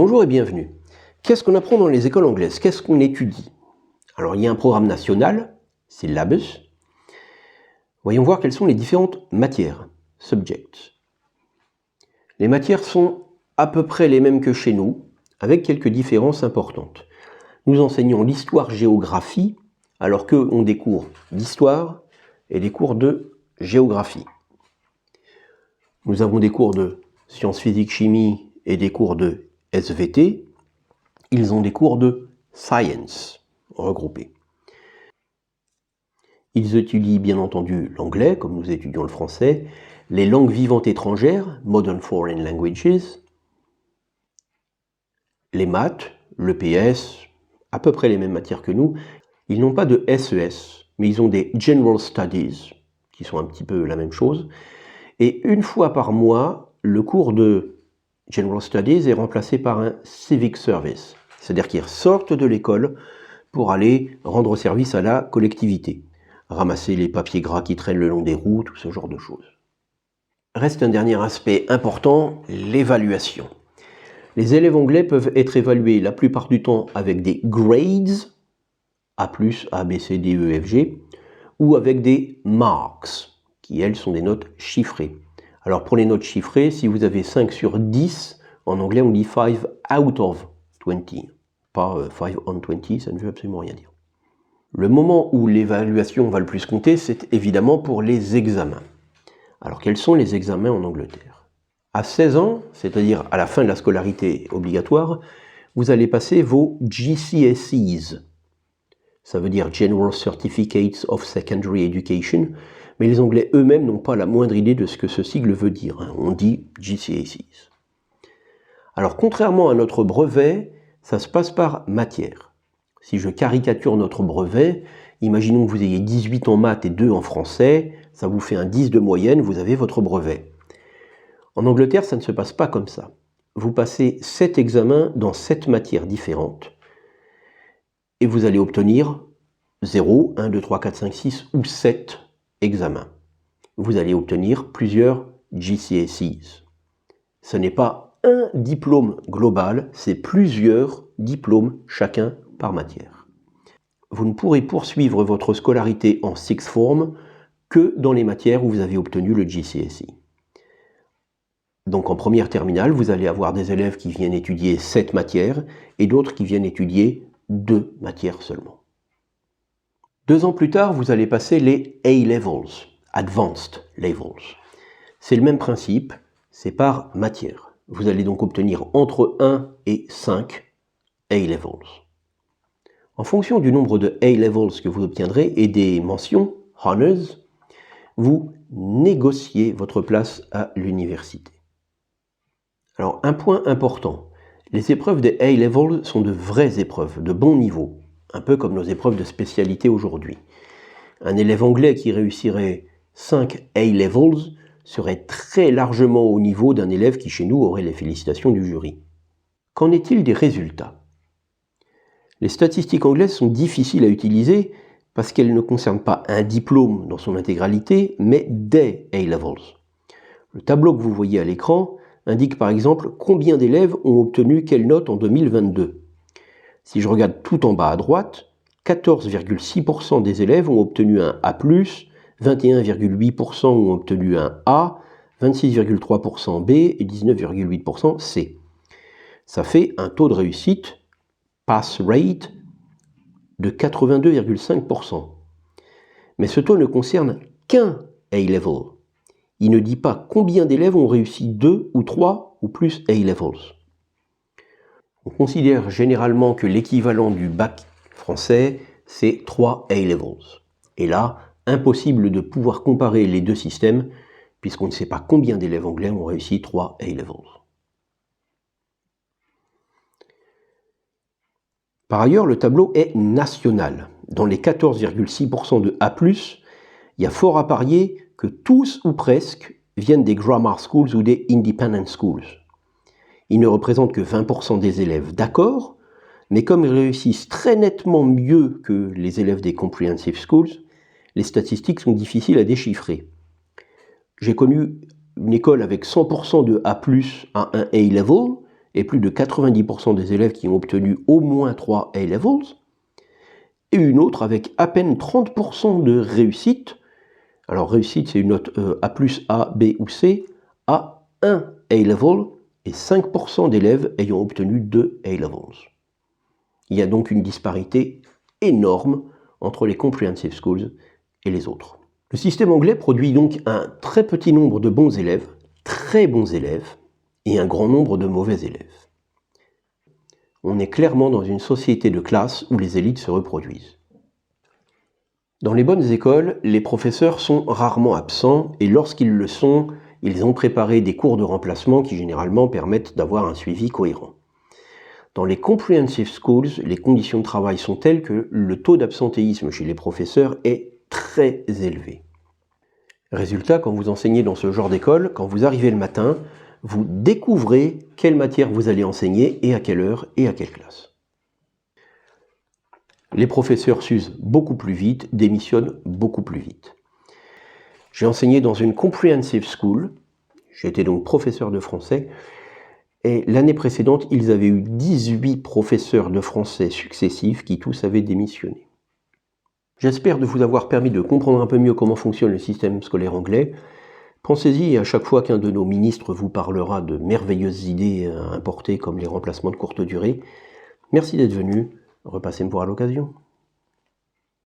Bonjour et bienvenue. Qu'est-ce qu'on apprend dans les écoles anglaises? Qu'est-ce qu'on étudie? Alors il y a un programme national, syllabus. Voyons voir quelles sont les différentes matières, subjects. Les matières sont à peu près les mêmes que chez nous, avec quelques différences importantes. Nous enseignons l'histoire-géographie, alors qu'eux ont des cours d'histoire et des cours de géographie. Nous avons des cours de sciences physiques-chimie et des cours de SVT. Ils ont des cours de science regroupés. Ils étudient bien entendu l'anglais, comme nous étudions le français, les langues vivantes étrangères, Modern Foreign Languages, les maths, l'EPS, à peu près les mêmes matières que nous. Ils n'ont pas de SES, mais ils ont des General Studies, qui sont un petit peu la même chose. Et une fois par mois, le cours de General Studies est remplacé par un Civic Service, c'est-à-dire qu'ils sortent de l'école pour aller rendre service à la collectivité, ramasser les papiers gras qui traînent le long des routes, tout ce genre de choses. Reste un dernier aspect important, l'évaluation. Les élèves anglais peuvent être évalués la plupart du temps avec des grades, A+, A, B, C, D, E, F, G, ou avec des marks, qui elles sont des notes chiffrées. Alors pour les notes chiffrées, si vous avez 5 sur 10, en anglais on dit 5 out of 20, pas 5 on 20, ça ne veut absolument rien dire. Le moment où l'évaluation va le plus compter, c'est évidemment pour les examens. Alors quels sont les examens en Angleterre? À 16 ans, c'est-à-dire à la fin de la scolarité obligatoire, vous allez passer vos GCSEs. Ça veut dire General Certificates of Secondary Education, mais les Anglais eux-mêmes n'ont pas la moindre idée de ce que ce sigle veut dire. On dit GCSEs. Alors contrairement à notre brevet, ça se passe par matière. Si je caricature notre brevet, imaginons que vous ayez 18 en maths et 2 en français, ça vous fait un 10 de moyenne, vous avez votre brevet. En Angleterre, ça ne se passe pas comme ça. Vous passez 7 examens dans 7 matières différentes et vous allez obtenir 0, 1, 2, 3, 4, 5, 6 ou 7 examens. Vous allez obtenir plusieurs GCSEs. Ce n'est pas un diplôme global, c'est plusieurs diplômes, chacun par matière. Vous ne pourrez poursuivre votre scolarité en sixth form que dans les matières où vous avez obtenu le GCSE. Donc en première terminale, vous allez avoir des élèves qui viennent étudier 7 matières et d'autres qui viennent étudier 2 matières seulement. 2 ans plus tard, vous allez passer les A-Levels, Advanced Levels. C'est le même principe, c'est par matière. Vous allez donc obtenir entre 1 et 5 A-Levels. En fonction du nombre de A-Levels que vous obtiendrez et des mentions, Honours, vous négociez votre place à l'université. Alors un point important, les épreuves des A-Levels sont de vraies épreuves, de bon niveau. Un peu comme nos épreuves de spécialité aujourd'hui. Un élève anglais qui réussirait 5 A-Levels serait très largement au niveau d'un élève qui chez nous aurait les félicitations du jury. Qu'en est-il des résultats? Les statistiques anglaises sont difficiles à utiliser parce qu'elles ne concernent pas un diplôme dans son intégralité, mais des A-Levels. Le tableau que vous voyez à l'écran indique par exemple combien d'élèves ont obtenu quelle note en 2022. Si je regarde tout en bas à droite, 14,6% des élèves ont obtenu un A+, 21,8% ont obtenu un A, 26,3% B et 19,8% C. Ça fait un taux de réussite, pass rate, de 82,5%. Mais ce taux ne concerne qu'un A-level. Il ne dit pas combien d'élèves ont réussi 2 ou 3 ou plus A-levels. On considère généralement que l'équivalent du bac français, c'est 3 A-Levels. Et là, impossible de pouvoir comparer les deux systèmes, puisqu'on ne sait pas combien d'élèves anglais ont réussi 3 A-Levels. Par ailleurs, le tableau est national. Dans les 14,6% de A+, il y a fort à parier que tous ou presque viennent des grammar schools ou des independent schools. Ils ne représentent que 20% des élèves, d'accord, mais comme ils réussissent très nettement mieux que les élèves des comprehensive schools, les statistiques sont difficiles à déchiffrer. J'ai connu une école avec 100% de A+, à un A-level, et plus de 90% des élèves qui ont obtenu au moins 3 A-levels, et une autre avec à peine 30% de réussite. Alors réussite, c'est une note A+, A, B ou C, à 1 A-level, et 5% d'élèves ayant obtenu 2 A-levels. Il y a donc une disparité énorme entre les comprehensive schools et les autres. Le système anglais produit donc un très petit nombre de bons élèves, très bons élèves, et un grand nombre de mauvais élèves. On est clairement dans une société de classe où les élites se reproduisent. Dans les bonnes écoles, les professeurs sont rarement absents et lorsqu'ils le sont, ils ont préparé des cours de remplacement qui généralement permettent d'avoir un suivi cohérent. Dans les comprehensive schools, les conditions de travail sont telles que le taux d'absentéisme chez les professeurs est très élevé. Résultat, quand vous enseignez dans ce genre d'école, quand vous arrivez le matin, vous découvrez quelle matière vous allez enseigner et à quelle heure et à quelle classe. Les professeurs s'usent beaucoup plus vite, démissionnent beaucoup plus vite. J'ai enseigné dans une comprehensive school, j'étais donc professeur de français, et l'année précédente, ils avaient eu 18 professeurs de français successifs qui tous avaient démissionné. J'espère de vous avoir permis de comprendre un peu mieux comment fonctionne le système scolaire anglais. Pensez-y à chaque fois qu'un de nos ministres vous parlera de merveilleuses idées à importer comme les remplacements de courte durée. Merci d'être venu, repassez me voir à l'occasion.